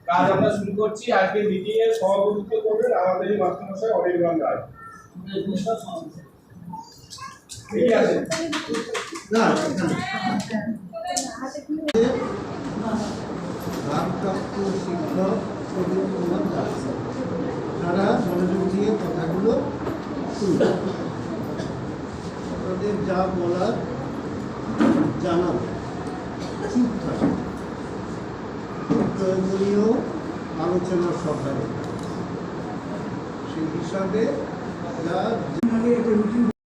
কাজ আমরা শুরু করছি। আজকে মিটিং এর সভাপতিত্ব করবেন আমাদের মাস্টারমশাই অনির্বাণ রায়। ঠিক আছে না ভারপ্রাপ্ত শিক্ষক প্রদীপ কুমার দাস তারা মনোযোগ দিয়ে কথাগুলো শুনবেন, তাদের যা বলার জানান, চুপ থাকে, প্রয়োজনীয় আলোচনা সভায় সেই হিসাবে যা